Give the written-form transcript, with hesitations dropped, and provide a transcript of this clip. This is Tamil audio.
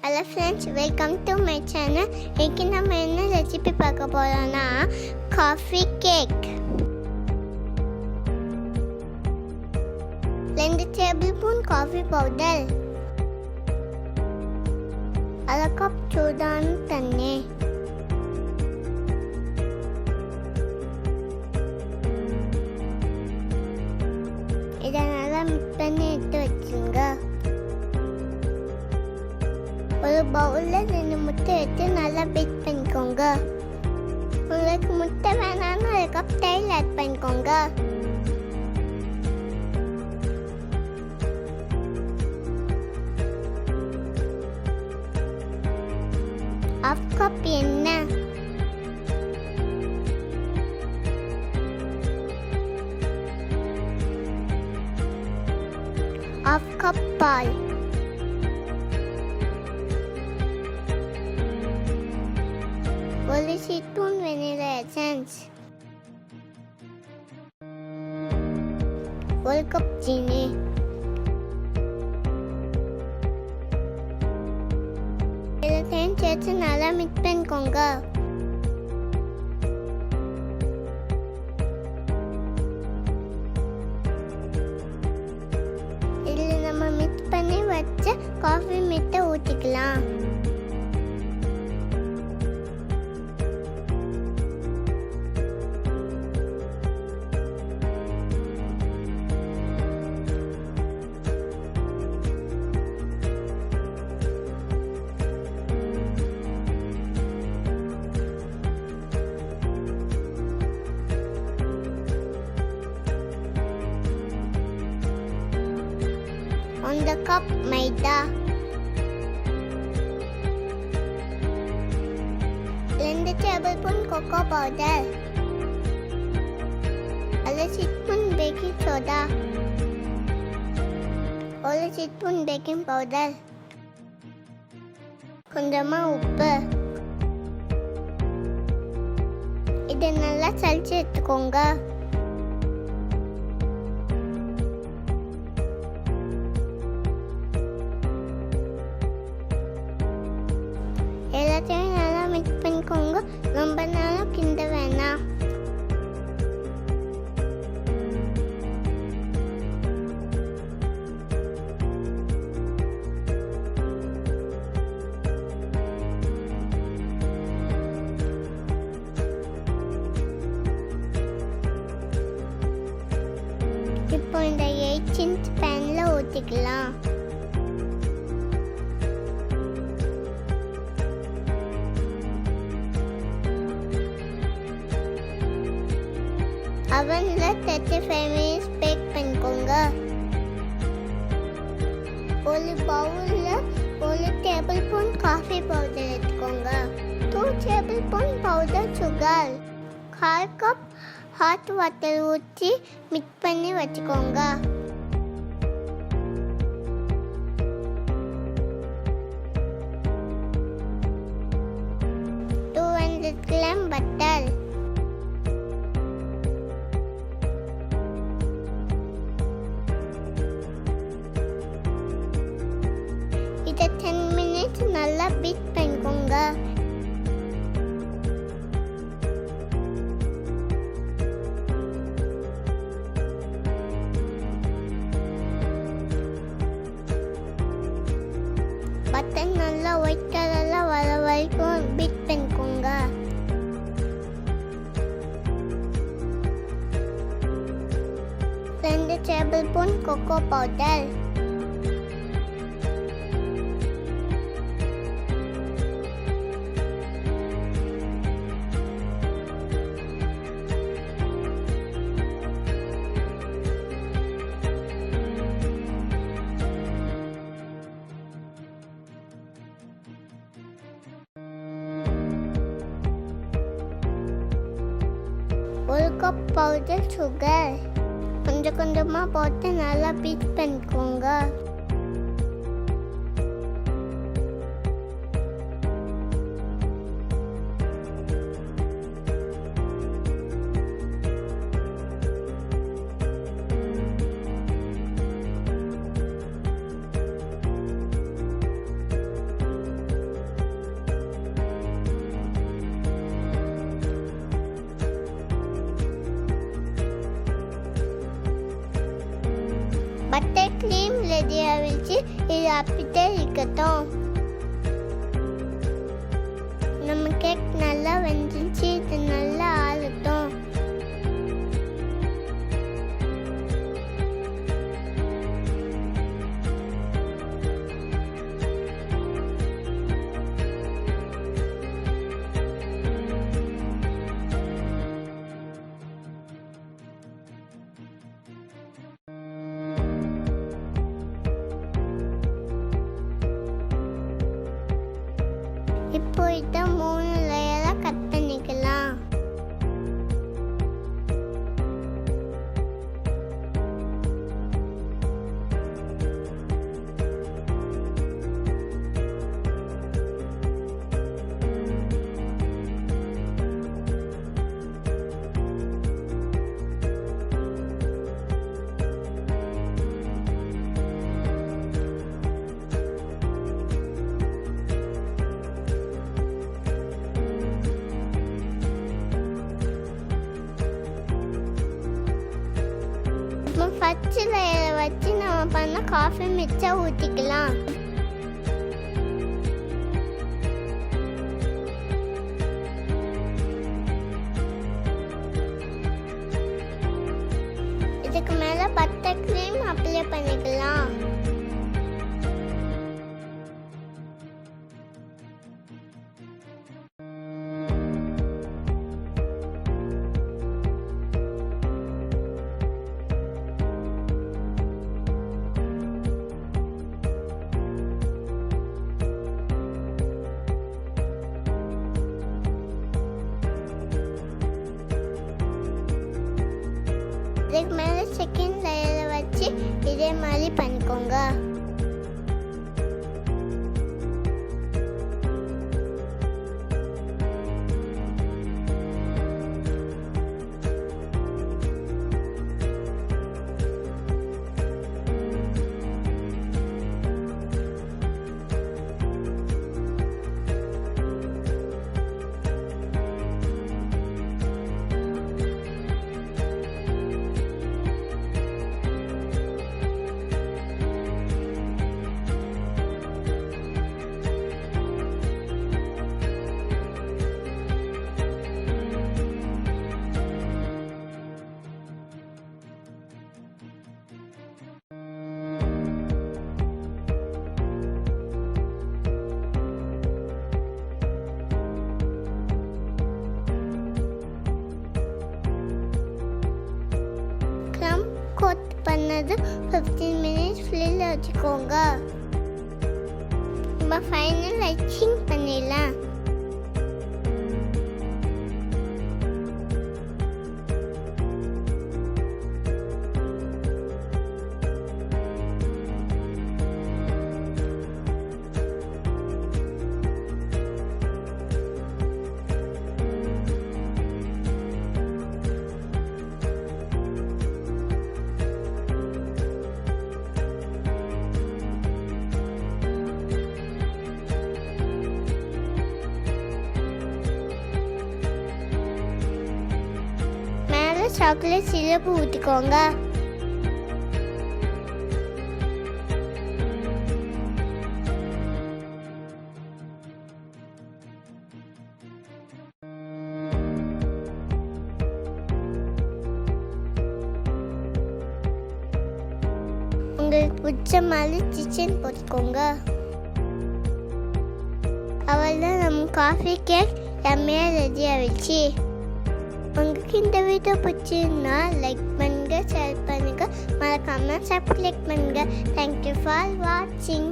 Hello friends, welcome to my channel. இன்னைக்கு நம்ம என்ன ரெசிபி பார்க்க போறோம்னா coffee cake. 2 tablespoon coffee powder, 1/2 cup சூடான தண்ணி, இதை நல்லா மிக்ஸ் பண்ணி எடுத்து வச்சுங்க. ஒரு பவுலில் 2 முட்டை எடுத்து நல்லா பீட் பண்ணிக்கோங்க. உங்களுக்கு முட்டை வேணாம்னு 1 கப் தயிர் ஆட் பண்ணிக்கோங்க. ½ கப் எண்ணெய், 1/2 கப் பால், 1 டீஸ்பூன் வெனிலா எசன்ஸ், 1 கப் சீனி, எல்லாத்தையும் சேர்த்து நல்லா மிக்ஸ் பண்ணிக்கோங்க. இதில் நம்ம மிக்ஸ் பண்ணி வச்ச காஃபி மிட்டை ஊற்றிக்கலாம். The cup Maida, 2 tablespoon cocoa powder, 1 teaspoon baking soda, 1 teaspoon baking powder, கொஞ்சமா உப்பு. இதை நல்லா சலிச்சு எடுத்துக்கோங்க. எல்லாத்தையும் நல்லா மிக்ஸ் பண்ணிக்கோங்க. ரொம்ப நேரம் கிண்ட வேணாம். இப்போ இந்த 8 இன்ச் பேன்ல ஊற்றிக்கலாம். அவன்ல 35 மினிட்ஸ் பேக் பண்ணிக்கோங்க. ஒரு பவுல்ல 1 டேபிள்ஸ்பூன் காஃபி பவுடர் எடுத்துக்கோங்க. 2 tablespoon powder sugar, 1/2 cup hot water ஊற்றி மிக்ஸ் பண்ணி வச்சுக்கோங்க. 200 கிராம் பட்டர், இதை 10 மினிட்ஸ் நல்லா பீட் பண்ணிக்கோங்க. பட்டர் நல்லா ஒயிட் கலர்ல வர வரைக்கும் பீட் பண்ணிக்கோங்க. ரெண்டு டேபிள்ஸ்பூன் கோகோ பவுடர், ஒரு கப் பவுடர் சுகர் கொஞ்சம் கொஞ்சமாக போட்டு நல்லா பீட் பண்ணிக்கோங்க. ரெடியாக வச்சு இது அப்படியே இருக்கட்டும். நம்ம கேக் நல்லா வெந்துச்சு, இது நல்லா ஆறட்டும். இப்போ இதை 3 லேயராக கட் பண்ணிக்கலாம். ஃபர்ஸ்ட் லேயரை வச்சு நம்ம பண்ண காஃபி மிக்ஸை ஊற்றிக்கலாம். இதுக்கு மேலே பட்டர் க்ரீம் அப்ளை பண்ணிக்கலாம். இதுக்கு மேலே செகண்ட் லேயரை வச்சு இதே மாதிரி பண்ணிக்கோங்க. கோட் பண்ணது 15 minutes ஃப்ரிட்ஜில் வச்சுக்கோங்க. நம்ம ஃபைனல் ஐசிங் பண்ணிடலாம். சாக்லேட் சிரப்பு ஊற்றிக்கோங்க. உங்களுக்கு பிடிச்ச மாதிரி கிச்சன் போட்டுக்கோங்க. அவ்வளோதான், நம்ம காஃபி கேக் செம்மையாக ரெடி ஆகிடுச்சு. உங்களுக்கு இந்த வீடியோ பிடிச்சிருந்தா லைக் பண்ணுங்க, ஷேர் பண்ணுங்க, மறக்காம சப்ஸ்கிரைப் பண்ணுங்க. தேங்க்யூ ஃபார் வாட்சிங்.